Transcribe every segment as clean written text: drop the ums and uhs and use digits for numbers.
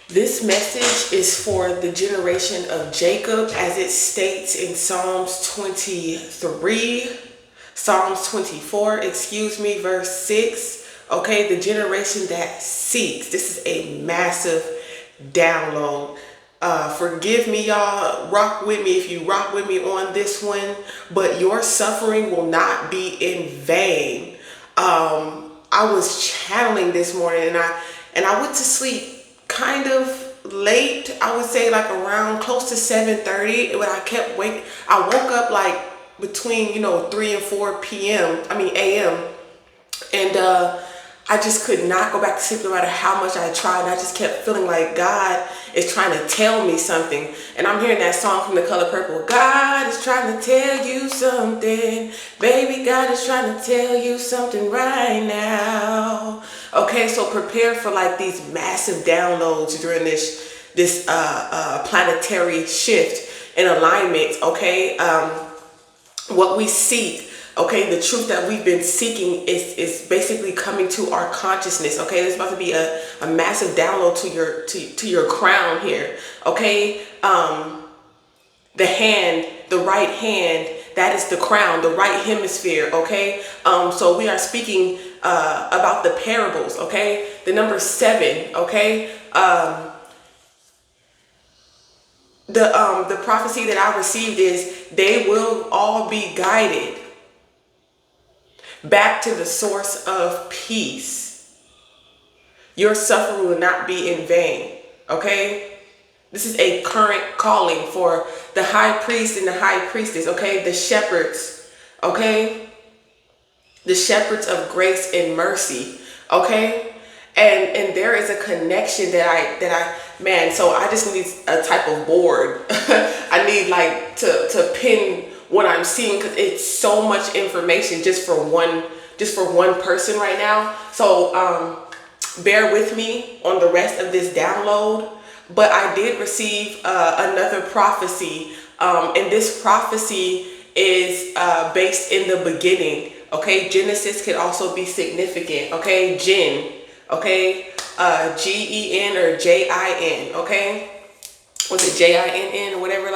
This message is for the generation of Jacob, as it states in Psalms 24, verse 6. Okay, the generation that seeks. This is a massive download. Forgive me, y'all. Rock with me if you rock with me on this one. But your suffering will not be in vain. I was channeling this morning, and I went to sleep kind of late. I would say like around close to 7:30. But I woke up like between 3 and 4 p.m. a.m. And I just could not go back to sleep no matter how much I tried. And I just kept feeling like God is trying to tell me something. And I'm hearing that song from The Color Purple. God is trying to tell you something. Baby, God is trying to tell you something right now. Okay, so prepare for like these massive downloads during this planetary shift in alignment. Okay, what we seek. Okay, the truth that we've been seeking is basically coming to our consciousness. Okay, there's about to be a massive download to your crown here. Okay, the right hand, that is the crown, the right hemisphere. Okay, so we are speaking about the parables. Okay, the number 7. Okay, the prophecy that I received is they will all be guided back to the source of peace. Your suffering will not be in vain. Okay? This is a current calling for the high priest and the high priestess. Okay? The shepherds. Okay? The shepherds of grace and mercy. Okay? And there is a connection so I just need a type of board. I need like to pin what I'm seeing, because it's so much information just for one person right now. So bear with me on the rest of this download. But I did receive another prophecy, and this prophecy is based in the beginning. Okay, Genesis could also be significant. Okay, Gen. Okay, Gen or Jin. Okay, was it Jinn or whatever?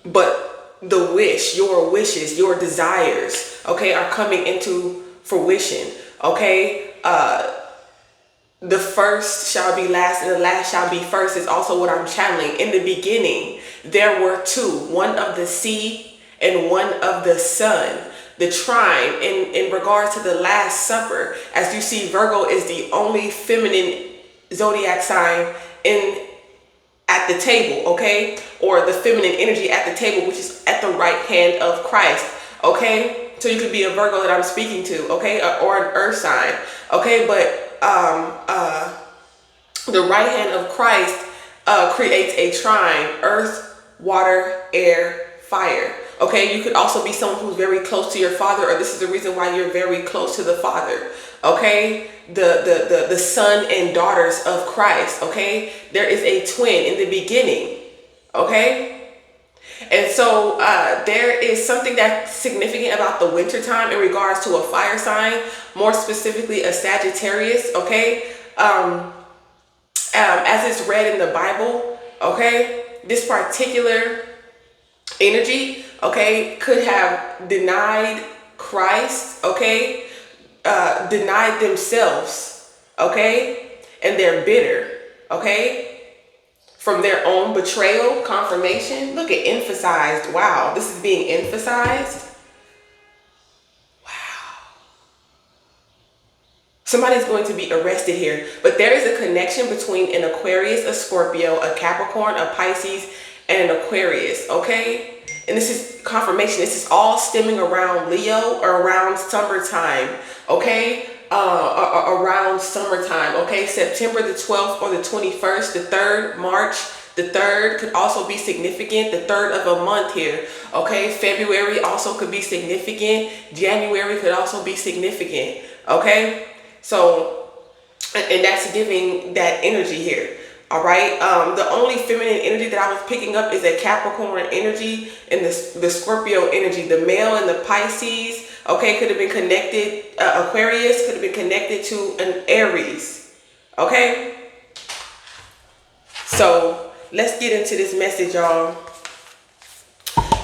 But the your wishes, your desires, okay, are coming into fruition. Okay, the first shall be last and the last shall be first is also what I'm channeling. In the beginning, there were two, one of the sea and one of the sun. The trine in regards to the Last Supper, as you see, Virgo is the only feminine zodiac sign at the table, okay? Or the feminine energy at the table, which is at the right hand of Christ, okay? So you could be a Virgo that I'm speaking to, okay? Or an earth sign, okay? But the right hand of Christ creates a trine: earth, water, air, fire. Okay, you could also be someone who's very close to your father, or this is the reason why you're very close to the Father. Okay, the son and daughters of Christ. Okay, there is a twin in the beginning. Okay, and so there is something that's significant about the winter time in regards to a fire sign, more specifically a Sagittarius. Okay, as it's read in the Bible. Okay, this particular energy, okay, could have denied Christ, okay, denied themselves, okay, and they're bitter, okay, from their own betrayal, confirmation. Look at emphasized. Wow, this is being emphasized. Wow. Somebody's going to be arrested here, but there is a connection between an Aquarius, a Scorpio, a Capricorn, a Pisces, and an Aquarius, okay? And this is confirmation. This is all stemming around Leo or around summertime, okay? Around summertime, okay? September the 12th or the 21st, the 3rd, March, the 3rd could also be significant, the 3rd of a month here, okay? February also could be significant. January could also be significant, okay? So, and that's giving that energy here. All right. The only feminine energy that I was picking up is a Capricorn energy and the Scorpio energy. The male and the Pisces, okay, could have been connected. Aquarius could have been connected to an Aries. Okay? So let's get into this message, y'all.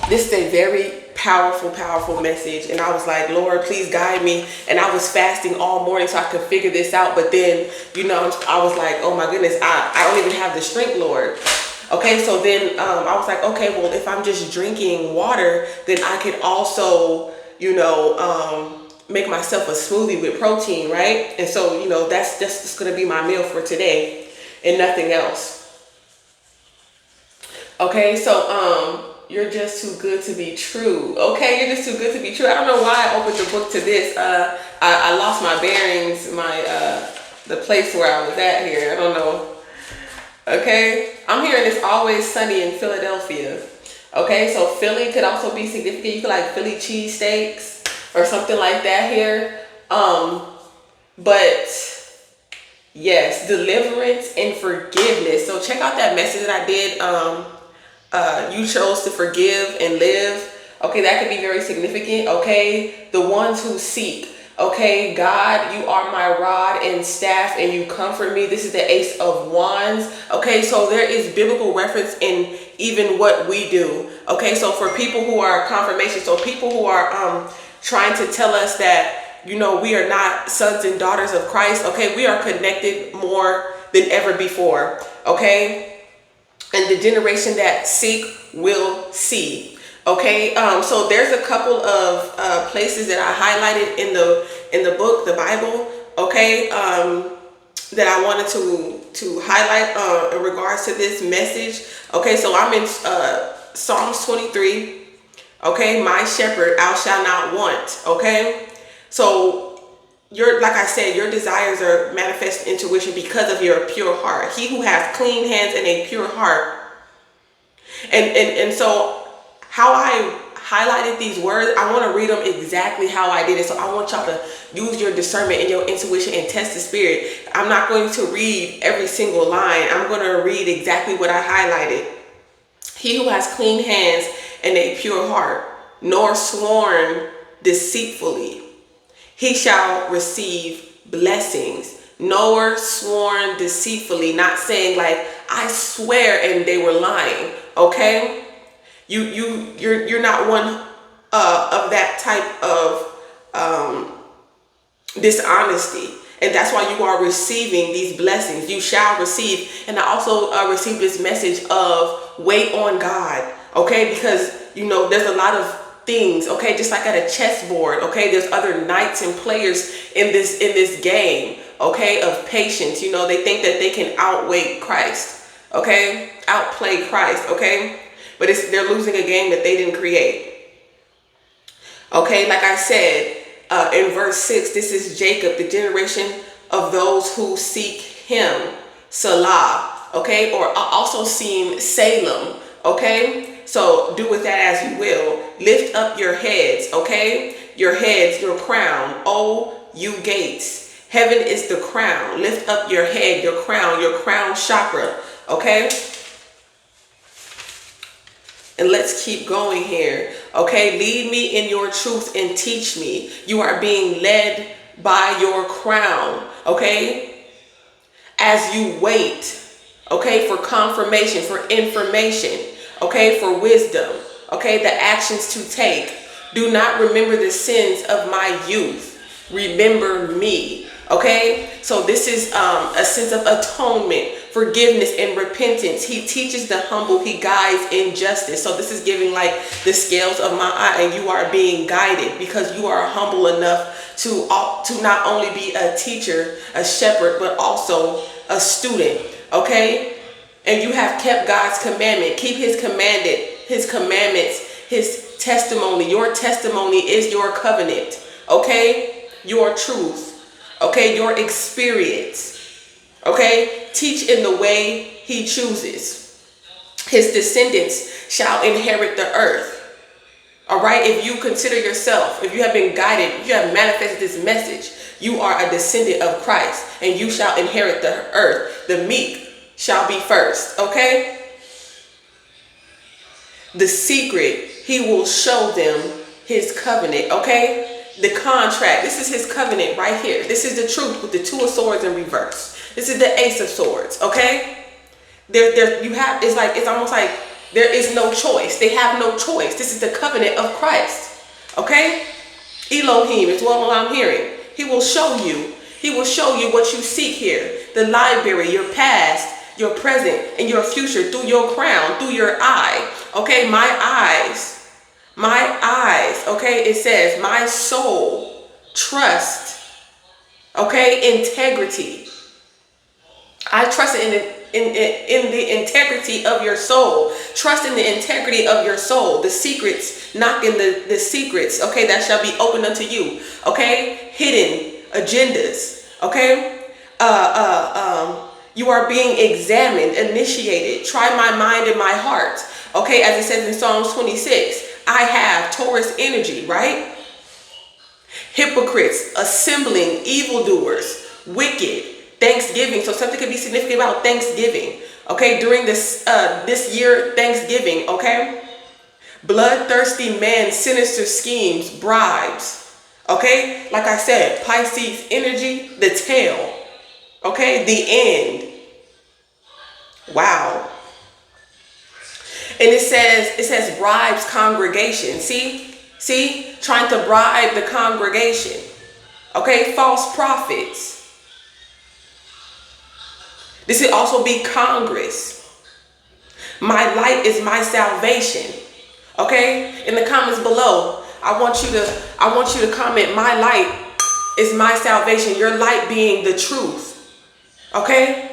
This is a very powerful message. And I was like, Lord, please guide me. And I was fasting all morning so I could figure this out. But then, I was like, oh my goodness, I don't even have the strength, Lord. Okay, so then I was like, okay, well, if I'm just drinking water, then I could also, make myself a smoothie with protein, right? And so, that's just going to be my meal for today and nothing else. Okay, so you're just too good to be true. Okay, you're just too good to be true. I don't know why I opened the book to this. I lost my bearings, the place where I was at here. I don't know. Okay, I'm hearing it's always sunny in Philadelphia. Okay, so Philly could also be significant. You could like Philly cheesesteaks or something like that here. But yes, deliverance and forgiveness. So check out that message that I did. You chose to forgive and live. Okay, that could be very significant. Okay, the ones who seek. Okay, God, you are my rod and staff and you comfort me. This is the Ace of Wands. Okay, so there is biblical reference in even what we do. Okay, so for people who are confirmation, so people who are trying to tell us that, we are not sons and daughters of Christ. Okay, we are connected more than ever before. Okay, and the generation that seek will see. Okay, so there's a couple of places that I highlighted in the book, the Bible. Okay, that I wanted to highlight in regards to this message. Okay, so I'm in Psalms 23. Okay, my shepherd, I shall not want. Okay, so like I said, your desires are manifest intuition because of your pure heart. He who has clean hands and a pure heart. And so how I highlighted these words, I want to read them exactly how I did it. So I want y'all to use your discernment and your intuition and test the spirit. I'm not going to read every single line. I'm going to read exactly what I highlighted. He who has clean hands and a pure heart, nor sworn deceitfully, he shall receive blessings. Nor sworn deceitfully, not saying like, I swear and they were lying. Okay? You're not one of that type of dishonesty, and that's why you are receiving these blessings. You shall receive, and I also received this message of wait on God. Okay, because there's a lot of things. Okay, just like at a chessboard. Okay, there's other knights and players in this game. Okay, of patience. They think that they can outweigh Christ. Okay, outplay Christ. Okay. But they're losing a game that they didn't create. Okay, like I said, in verse 6, this is Jacob, the generation of those who seek him, Salah, okay, or also seen Salem, okay? So do with that as you will. Lift up your heads, okay? Your heads, your crown, oh, you gates. Heaven is the crown. Lift up your head, your crown chakra, okay? And let's keep going here. Okay, lead me in your truth and teach me. You are being led by your crown. Okay, as you wait. Okay, for confirmation, for information. Okay, for wisdom. Okay, the actions to take. Do not remember the sins of my youth. Remember me. Okay, so this is a sense of atonement, forgiveness, and repentance. He teaches the humble. He guides in justice. So this is giving like the scales of my eye, and you are being guided because you are humble enough to not only be a teacher, a shepherd, but also a student. Okay, and you have kept God's commandment. Keep His commandments, His testimony. Your testimony is your covenant. Okay, your truth. Okay, your experience. Okay, teach in the way He chooses. His descendants shall inherit the earth. All right, if you consider yourself, if you have been guided, you have manifested this message, you are a descendant of Christ and you shall inherit the earth. The meek shall be first. Okay, the secret, He will show them His covenant. Okay, the contract, this is His covenant right here. This is the truth with the two of swords in reverse. This is the Ace of Swords, okay? It's almost like there is no choice. They have no choice. This is the covenant of Christ, okay? Elohim is what I'm hearing. He will show you. He will show you what you seek here. The library, your past, your present, and your future through your crown, through your eye. Okay, my eyes, okay? It says, my soul, trust, okay, integrity. I trust in the integrity of your soul. Trust in the integrity of your soul. The secrets, knocking the secrets, okay, that shall be opened unto you. Okay, hidden agendas. Okay, you are being examined, initiated. Try my mind and my heart. Okay, as it says in Psalms 26, I have Taurus energy, right? Hypocrites, assembling, evildoers, wicked. Thanksgiving. So something could be significant about Thanksgiving. Okay, during this year, Thanksgiving. Okay, bloodthirsty men, sinister schemes, bribes. Okay, like I said, Pisces energy, the tail. Okay, the end. Wow. And it says bribes congregation. See, trying to bribe the congregation. Okay, false prophets. This could also be Congress. My light is my salvation. Okay? In the comments below, I want you to comment, my light is my salvation. Your light being the truth. Okay?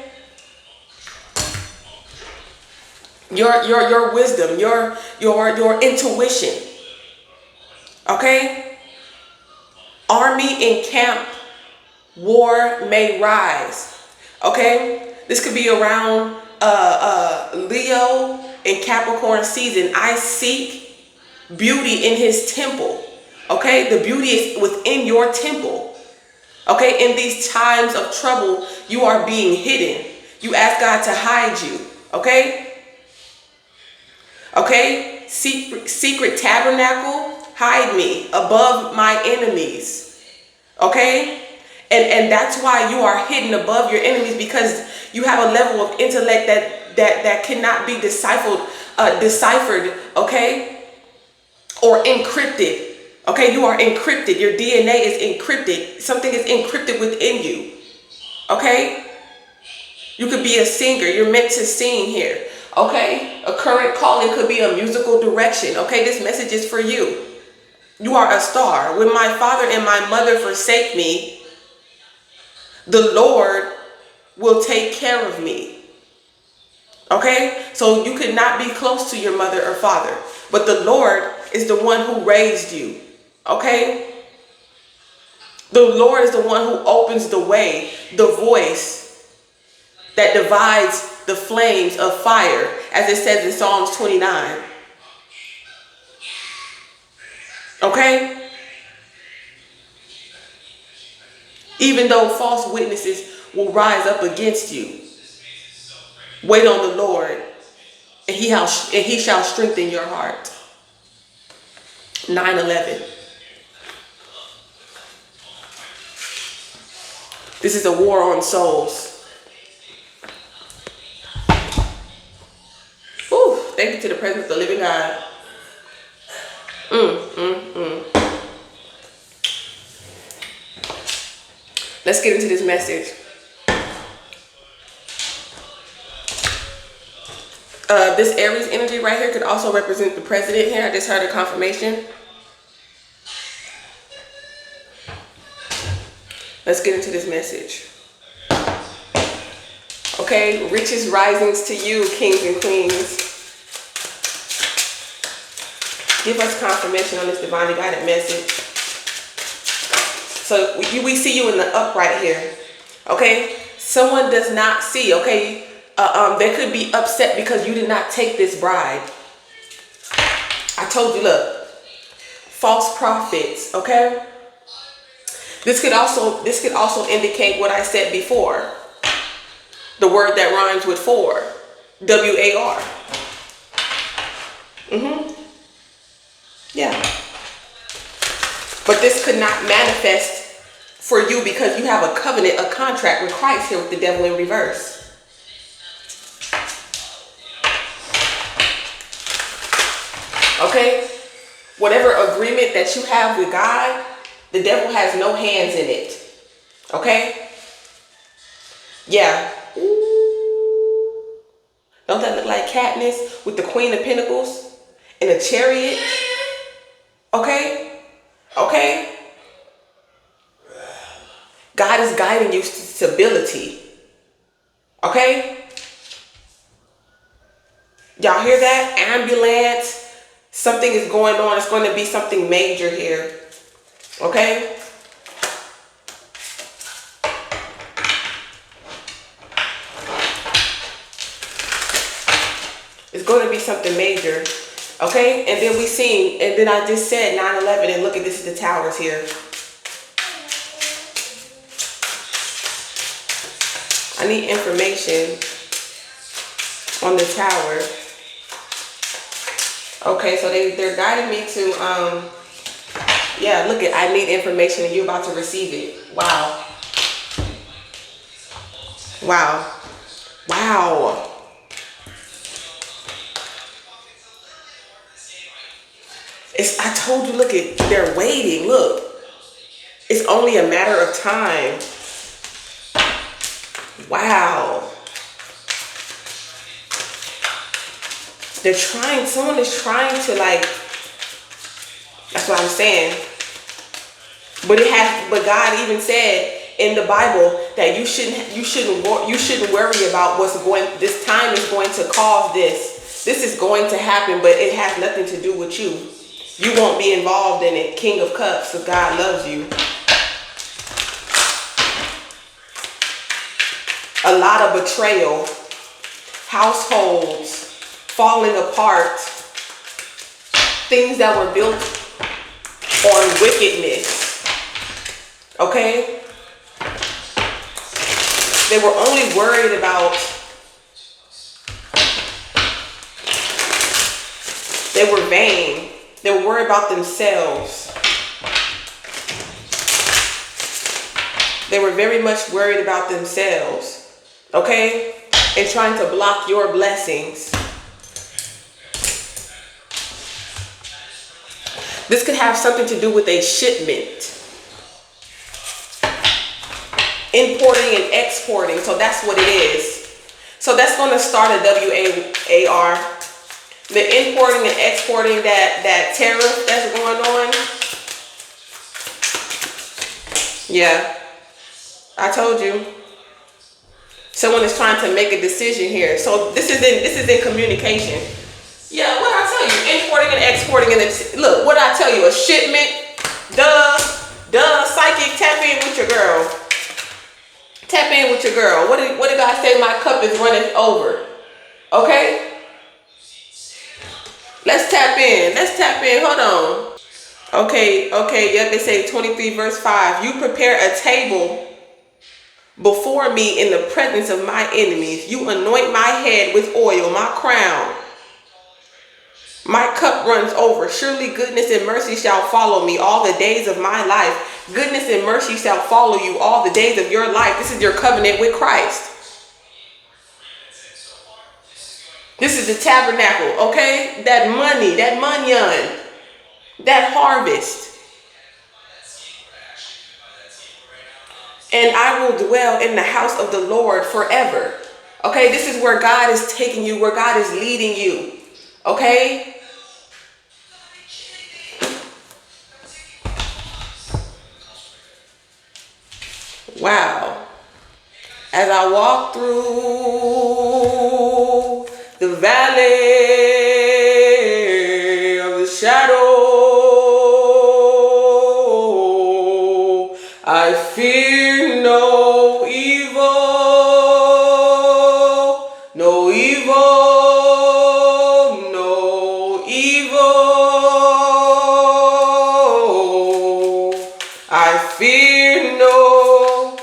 Your wisdom, your intuition. Okay? Army in camp, war may rise. Okay? This could be around Leo and Capricorn season. I seek beauty in his temple. Okay, the beauty is within your temple. Okay, in these times of trouble, you are being hidden. You ask God to hide you. Okay, okay, secret tabernacle, hide me above my enemies. Okay. And that's why you are hidden above your enemies, because you have a level of intellect that cannot be deciphered, okay, or encrypted. Okay, you are encrypted. Your DNA is encrypted. Something is encrypted within you. Okay, you could be a singer. You're meant to sing here. Okay, a current calling could be a musical direction. Okay, this message is for you. You are a star. When my father and my mother forsake me, the Lord will take care of me. Okay? So you could not be close to your mother or father, but the Lord is the one who raised you. Okay? The Lord is the one who opens the way, the voice that divides the flames of fire, as it says in Psalms 29. Okay? Even though false witnesses will rise up against you, wait on the Lord, and he shall strengthen your heart. 9/11. This is a war on souls. Ooh, thank you to the presence of the living God. Let's get into this message. This Aries energy right here could also represent the president here. I just heard a confirmation. Let's get into this message. Okay, riches risings to you, kings and queens. Give us confirmation on this divinely guided message. So we see you in the upright here. Okay, someone does not see. Okay, they could be upset because you did not take this bride. I told you, look, false prophets. Okay, this could also indicate what I said before. The word that rhymes with for, WAR. Yeah. But this could not manifest for you because you have a covenant, a contract with Christ here with the devil in reverse. Okay? Whatever agreement that you have with God, the devil has no hands in it. Okay? Yeah. Ooh. Don't that look like Katniss with the Queen of Pentacles in a chariot? Okay? Okay? God is guiding you to stability. Okay? Y'all hear that? Ambulance. Something is going on. It's going to be something major here. Okay? It's going to be something major. Okay? And then we seen, and then I just said 9/11, and look at this is the towers here. I need information on the tower. Okay, so they're guiding me to, yeah, look at, I need information and you're about to receive it. Wow. Wow. Wow. I told you, look at, they're waiting. Look. It's only a matter of time. Wow. They're trying, someone is trying to like, that's what I'm saying. But God even said in the Bible that you shouldn't worry about what's going, this time is going to cause this. This is going to happen, but it has nothing to do with you. You won't be involved in it. King of Cups, so God loves you. A lot of betrayal, households falling apart, things that were built on wickedness. Okay? They were only worried about, they were vain. They were worried about themselves. They were very much worried about themselves. Okay? And trying to block your blessings. This could have something to do with a shipment. Importing and exporting. So that's what it is. So that's going to start a WAR. The importing and exporting, that tariff that's going on. Yeah. I told you. Someone is trying to make a decision here. So this is in communication. Yeah, what I tell you, importing and exporting, and look, what I tell you, a shipment, duh, psychic, tap in with your girl. Tap in with your girl. What did God say? My cup is running over. Okay? Let's tap in. Hold on. Okay, yep, they say 23 verse 5. You prepare a table before me in the presence of my enemies. You anoint my head with oil, my crown. My cup runs over. Surely goodness and mercy shall follow me all the days of my life. Goodness and mercy shall follow you all the days of your life. This is your covenant with Christ. This is the tabernacle, okay? That money, that manyan, that harvest. And I will dwell in the house of the Lord forever. Okay, this is where God is taking you, where God is leading you. Okay? Wow. As I walk through the valley of the shadow, I fear no evil, no evil, no evil. I fear no,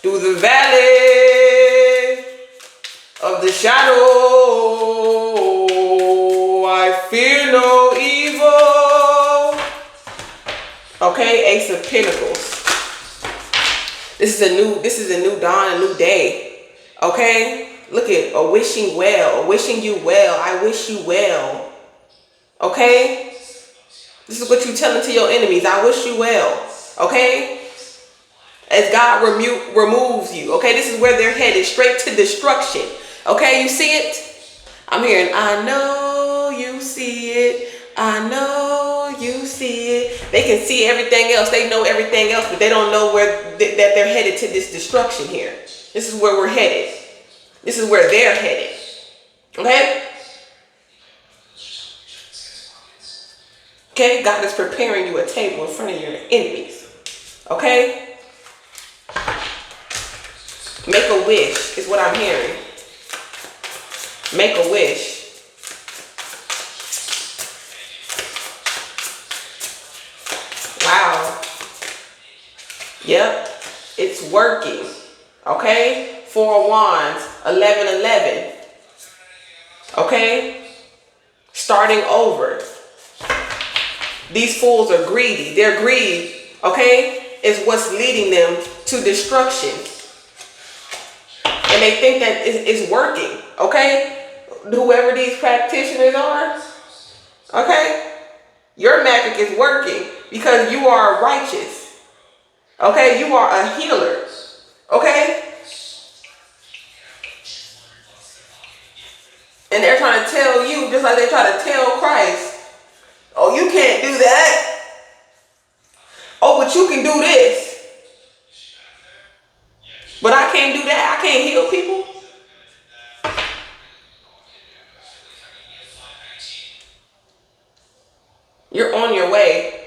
through the valley of the shadow, I fear no evil. Okay, Ace of Pentacles. This is a new dawn, a new day. Okay? Look at a wishing well, wishing you well. I wish you well. Okay? This is what you telling to your enemies. I wish you well. Okay? As God removes you. Okay? This is where they're headed, straight to destruction. Okay? You see it? I'm hearing, I know you see it. I know you see it. They can see everything else. They know everything else, but they don't know that they're headed to this destruction here. This is where we're headed. This is where they're headed. Okay? Okay? God is preparing you a table in front of your enemies. Okay? Make a wish is what I'm hearing. Make a wish. Wow. Yep. It's working. Okay? 4 of Wands. 11. Okay? Starting over. These fools are greedy. Their greed, okay, is what's leading them to destruction. And they think that it's working. Okay? Whoever these practitioners are, okay, your magic is working because you are righteous. Okay, you are a healer. Okay, and they're trying to tell you, just like they try to tell Christ, oh, you can't do that. Oh, but you can do this. But I can't do that. I can't heal people. You're on your way.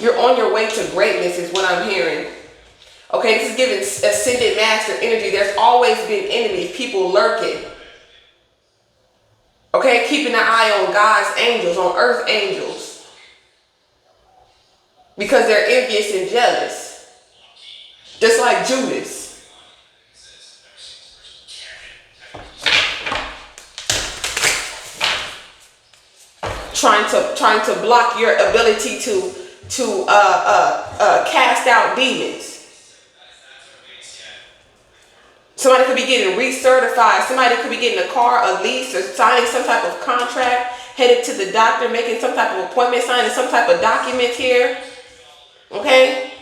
You're on your way to greatness is what I'm hearing. Okay, this is giving ascended master energy. There's always been enemies, people lurking. Okay, keeping an eye on God's angels, on earth angels. Because they're envious and jealous. Just like Judas. Trying to block your ability to cast out demons. Somebody could be getting recertified. Somebody could be getting a car, a lease, or signing some type of contract, headed to the doctor, making some type of appointment, signing some type of document here. Okay?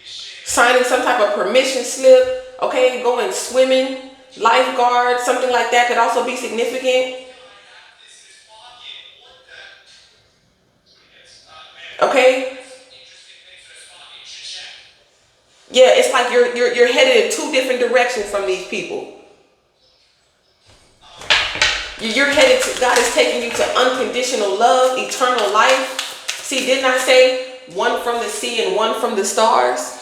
Signing some type of permission slip. Okay? Going swimming, lifeguard, something like that could also be significant. Okay? Yeah, it's like you're headed in 2 different directions from these people. You're headed to, God is taking you to unconditional love, eternal life. See, didn't I say 1 from the sea and 1 from the stars?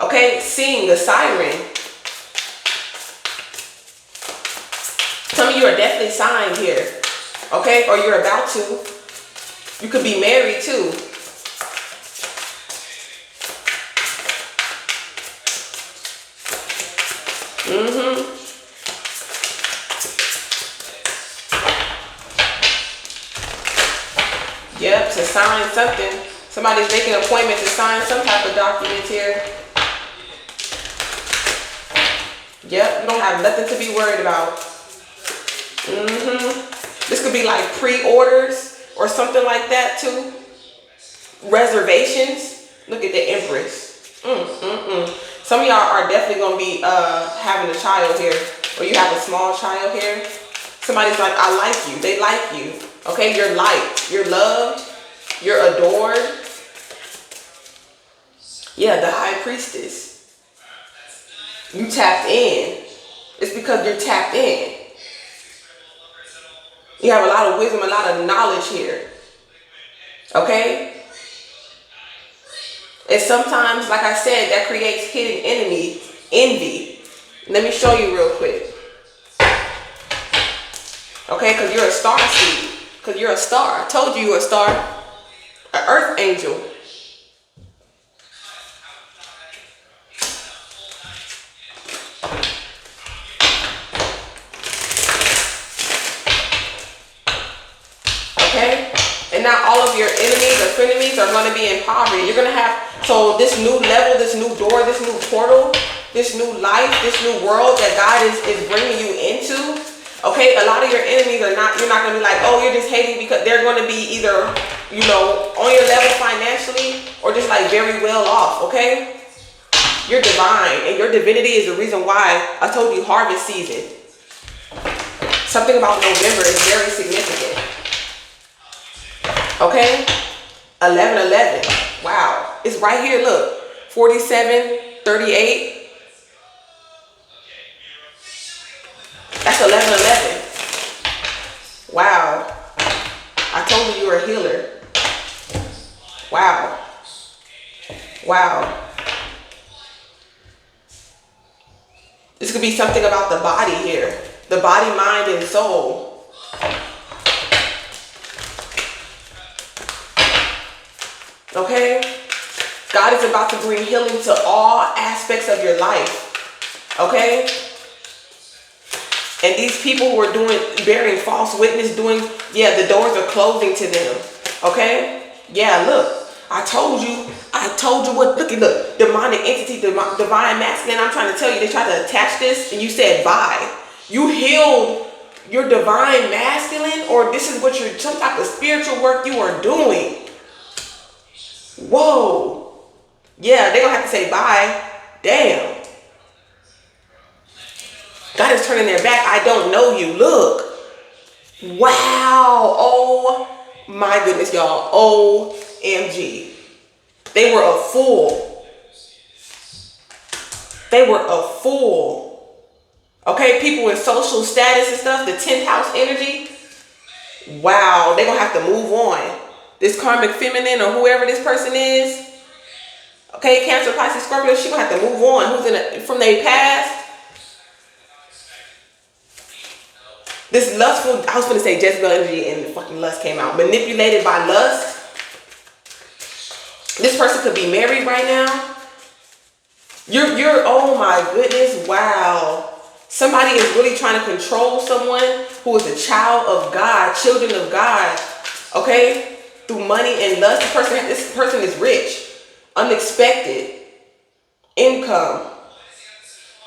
Okay, sing the siren. Some of you are definitely signed here. Okay, or you're about to. You could be married too. Yep, to sign something. Somebody's making an appointment to sign some type of document here. Yep, you don't have nothing to be worried about. This could be like pre-orders or something like that too. Reservations. Look at the Empress. Some of y'all are definitely going to be having a child here. Or you have a small child here. Somebody's like, I like you. They like you. Okay, you're liked. You're loved. You're adored. Yeah, the High Priestess. You tapped in. It's because you're tapped in. You have a lot of wisdom, a lot of knowledge here. Okay? And sometimes, like I said, that creates hidden envy. Let me show you real quick. Okay, because you're a star seed. Because you're a star. I told you you're a star. An earth angel. Okay? And now all of your enemies or frenemies are going to be in poverty. You're going to have, so this new level, this new door, this new portal, this new life, this new world that God is bringing you into. Okay, a lot of your enemies are not, you're not going to be like, oh, you're just hating, because they're going to be either, you know, on your level financially or just like very well off. Okay, you're divine, and your divinity is the reason why I told you harvest season. Something about November is very significant. Okay, 11:11. Wow, it's right here. Look, 47:38. That's 11:11. Wow, I told you were a healer. Wow, wow. This could be something about the body here. The body, mind, and soul. Okay? God is about to bring healing to all aspects of your life. Okay? And these people who are bearing false witness, the doors are closing to them. Okay? Yeah, look. I told you what, look, demonic entity, divine masculine. I'm trying to tell you, they tried to attach this and you said bye. You healed your divine masculine, or this is what some type of spiritual work you are doing. Whoa. Yeah, they're going to have to say bye. Damn. God is turning their back. I don't know you. Look. Wow. Oh my goodness, y'all. OMG. They were a fool. They were a fool. Okay, people in social status and stuff, the 10th house energy. Wow, they're going to have to move on. This karmic feminine or whoever this person is. Okay, Cancer, Pisces, Scorpio, she's going to have to move on. Who's from their past. This lustful, I was going to say Jezebel energy and fucking lust came out. Manipulated by lust. This person could be married right now. You're, oh my goodness, wow. Somebody is really trying to control someone who is a child of God, children of God, okay? Through money and lust. This person is rich, unexpected income.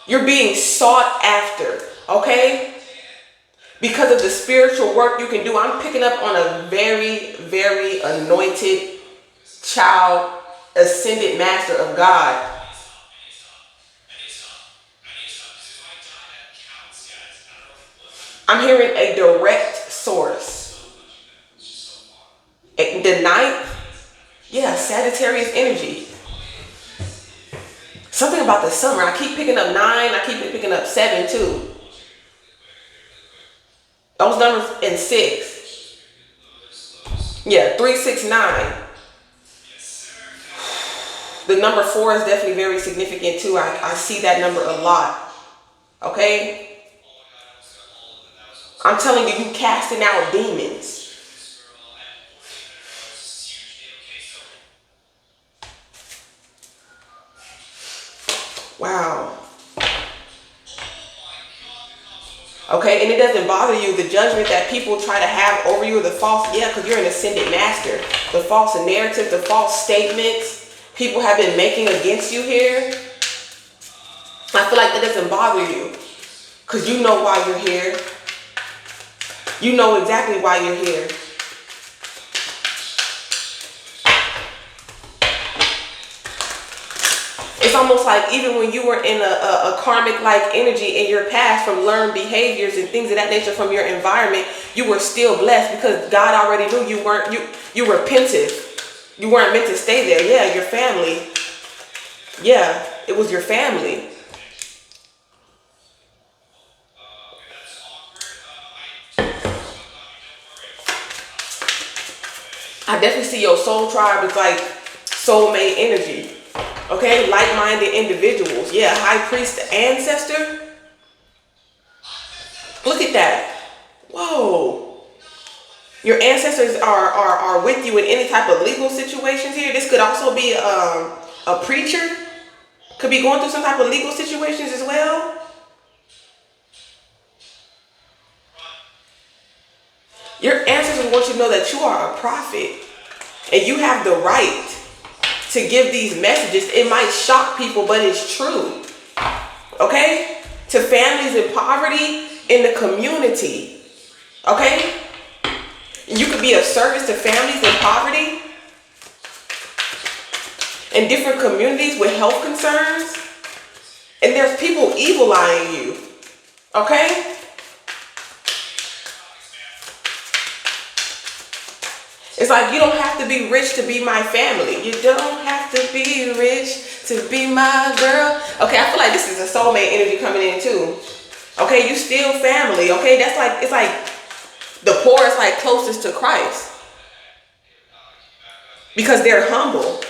You're being sought after, okay? Because of the spiritual work you can do. I'm picking up on a very, very anointed child, ascended master of God. I'm hearing a direct source. The 9th, yeah, Sagittarius energy. Something about the summer. I keep picking up 9. I keep picking up 7 too. Those numbers in 6. Yeah, 3, 6, 9. The number 4 is definitely very significant too. I see that number a lot. Okay? I'm telling you, you casting out demons. Wow. Okay, and it doesn't bother you, the judgment that people try to have over you, or the false, because you're an ascended master. The false narrative, the false statements people have been making against you here. I feel like that doesn't bother you. Because you know why you're here. You know exactly why you're here. It's almost like even when you were in a karmic-like energy in your past from learned behaviors and things of that nature from your environment, you were still blessed because God already knew you were repentive. You weren't meant to stay there. Yeah, your family. Yeah, it was your family. I definitely see your soul tribe as like soulmate energy. Okay, like-minded individuals. Yeah, high priest, ancestor. Look at that. Whoa. Your ancestors are with you in any type of legal situations here. This could also be a preacher. Could be going through some type of legal situations as well. Your ancestors want you to know that you are a prophet. And you have the right to give these messages. It might shock people, but it's true. Okay? To families in poverty in the community. Okay? You could be of service to families in poverty in different communities with health concerns. And there's people evil eyeing you. Okay? It's like you don't have to be rich to be my family. You don't have to be rich to be my girl. Okay, I feel like this is a soulmate energy coming in too. Okay, you still family. Okay, that's like, it's like the poor is like closest to Christ. Because they're humble.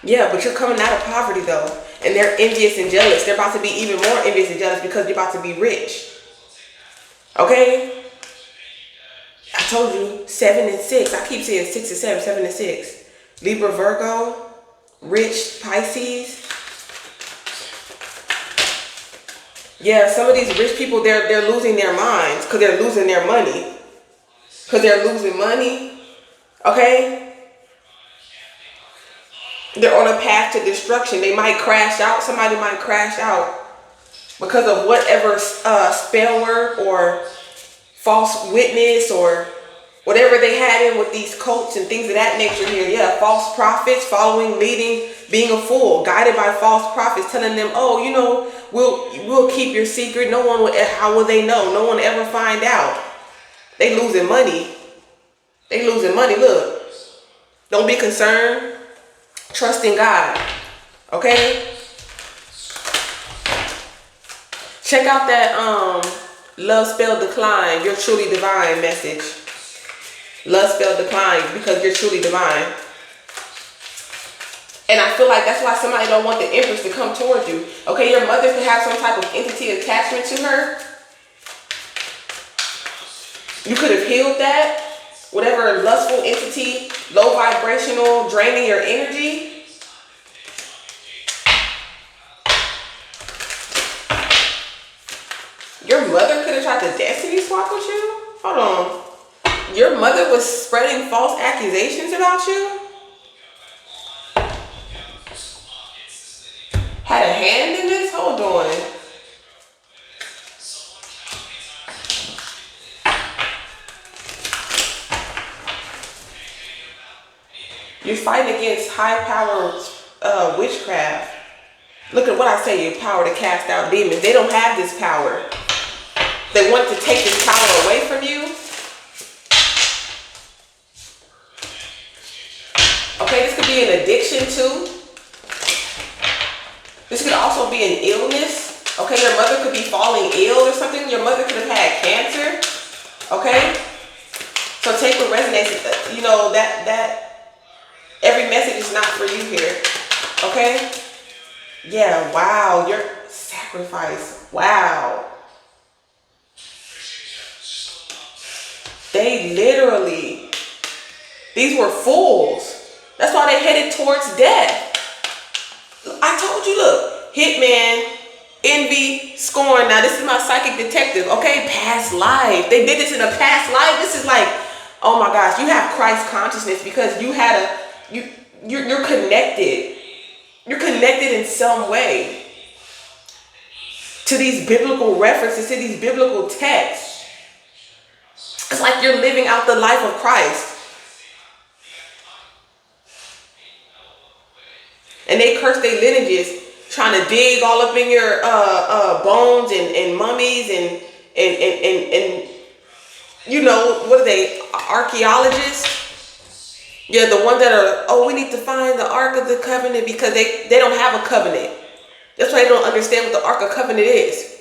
Yeah, but you're coming out of poverty though. And they're envious and jealous. They're about to be even more envious and jealous because you're about to be rich. Okay? I told you 7 and 6. I keep saying 6 and 7, 7 and 6. Libra, Virgo, rich, Pisces. Yeah, some of these rich people, they're losing their minds because they're losing their money. Because they're losing money. Okay? They're on a path to destruction. They might crash out. Somebody might crash out because of whatever spell work or false witness or whatever they had in with these cults and things of that nature here. Yeah, false prophets, following, leading, being a fool, guided by false prophets, telling them, oh, you know, we'll keep your secret. No one will, how will they know? No one will ever find out. They losing money. They losing money. Look, don't be concerned. Trust in God. Okay? Check out that love spell decline, you're truly divine message. Love spell decline because you're truly divine. And I feel like that's why somebody don't want the Empress to come towards you. Okay, your mother could have some type of entity attachment to her. You could have healed that. Whatever lustful entity, low vibrational, draining your energy. Your mother could have tried to destiny swap with you? Hold on. Your mother was spreading false accusations about you? Had a hand in this? Hold on. You're fighting against high-powered witchcraft. Look at what I say, your power to cast out demons. They don't have this power. They want to take this power away from you. Okay, this could be an addiction too. This could also be an illness. Okay, your mother could be falling ill or something. Your mother could have had cancer. Okay? So take what resonates. You know, that every message is not for you here. Okay? Yeah, wow. Your sacrifice. Wow. They literally, these were fools. That's why they headed towards death. I told you, look, hitman, envy, scorn. Now this is my psychic detective, okay? Past life. They did this in a past life. This is like, oh my gosh, you have Christ consciousness because you had you're connected. You're connected in some way to these biblical references, to these biblical texts. It's like you're living out the life of Christ. And they curse their lineages, trying to dig all up in your bones and mummies and you know, what are they, archaeologists? Yeah, the ones that are, oh, we need to find the Ark of the Covenant because they don't have a covenant. That's why they don't understand what the Ark of Covenant is.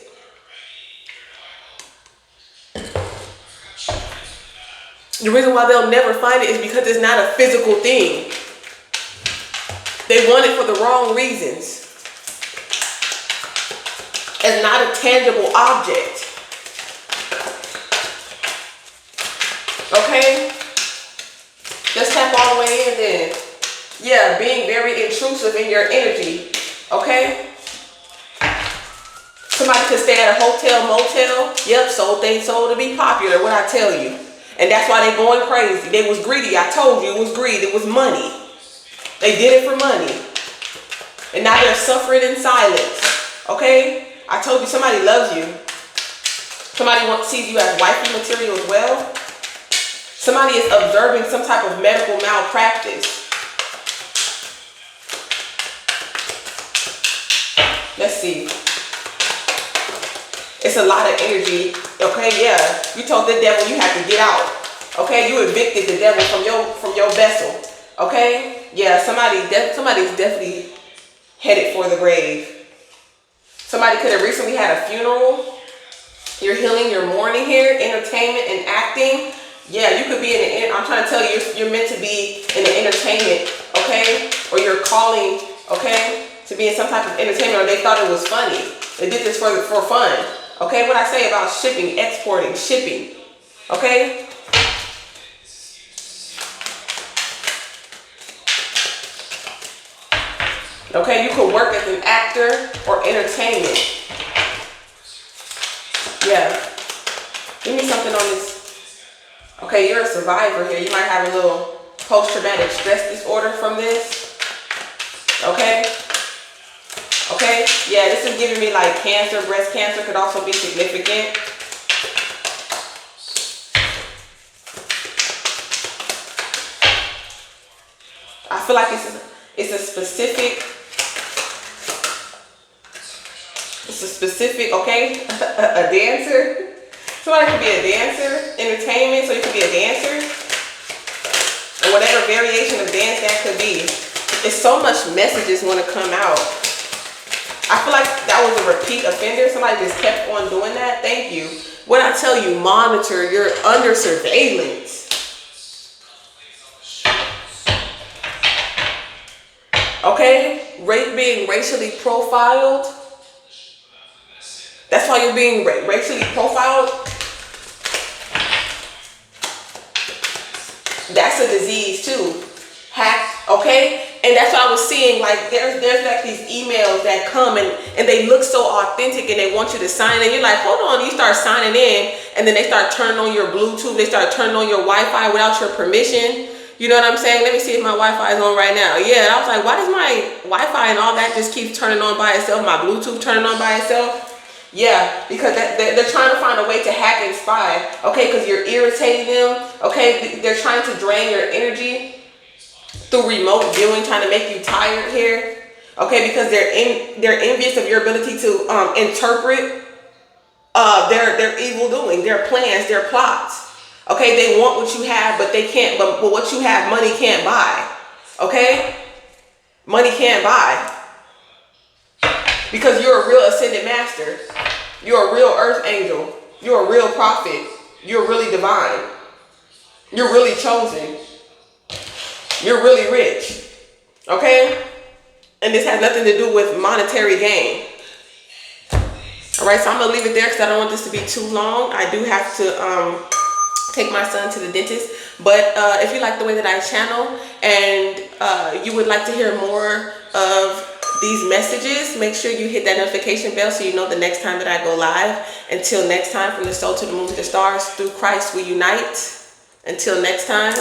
The reason why they'll never find it is because it's not a physical thing. They want it for the wrong reasons. It's not a tangible object. Okay? Just tap all the way in then. Yeah, being very intrusive in your energy. Okay? Somebody could stay at a hotel, motel. Yep, sold they sold to be popular, what I tell you. And that's why they going crazy. They was greedy. I told you it was greed. It was money. They did it for money. And now they're suffering in silence. Okay? I told you somebody loves you. Somebody sees you as wifey material as well. Somebody is observing some type of medical malpractice. Let's see. It's a lot of energy. Okay, yeah. You told the devil you have to get out. Okay, you evicted the devil from your vessel. Okay? Yeah, somebody's definitely headed for the grave. Somebody could have recently had a funeral. You're healing, you're mourning here, entertainment and acting. Yeah, you could be in I'm trying to tell you, you're meant to be in the entertainment, okay? Or you're calling, okay, to be in some type of entertainment, or they thought it was funny. They did this for fun. Okay, what I say about shipping, exporting, shipping. Okay? Okay, you could work as an actor or entertainment. Yeah. Give me something on this. Okay, you're a survivor here. You might have a little post-traumatic stress disorder from this. Okay? Okay? Yeah, this is giving me like cancer. Breast cancer could also be significant. I feel like it's a specific, okay? A dancer. Somebody could be a dancer, entertainment, so you could be a dancer. Or whatever variation of dance that could be. It's so much messages want to come out. I feel like that was a repeat offender. Somebody just kept on doing that. Thank you. When I tell you monitor, you're under surveillance. Okay? Being racially profiled. That's why you're being racially profiled. That's a disease too. Hacked, okay? And that's what I was seeing, like there's like these emails that come and they look so authentic and they want you to sign in. You're like, hold on, you start signing in and then they start turning on your Bluetooth, they start turning on your Wi-Fi without your permission. You know what I'm saying? Let me see if my Wi-Fi is on right now. Yeah, and I was like, why does my Wi-Fi and all that just keep turning on by itself? My Bluetooth turning on by itself? Yeah, because they're trying to find a way to hack and spy, okay, because you're irritating them, okay, they're trying to drain your energy through remote viewing, trying to make you tired here, okay, because they're envious of your ability to interpret their evil doing, their plans, their plots, okay, they want what you have, but they can't, but what you have, money can't buy, okay, money can't buy. Because you're a real ascended master. You're a real earth angel. You're a real prophet. You're really divine. You're really chosen. You're really rich. Okay? And this has nothing to do with monetary gain. All right, so I'm going to leave it there because I don't want this to be too long. I do have to take my son to the dentist. But if you like the way that I channel and you would like to hear more of these messages, make sure you hit that notification bell so you know the next time that I go live. Until next time, from the soul to the moon to the stars, through Christ we unite. Until next time,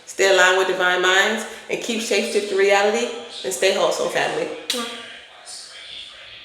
stay aligned with divine minds and keep shape-shifting reality and stay whole, soul family.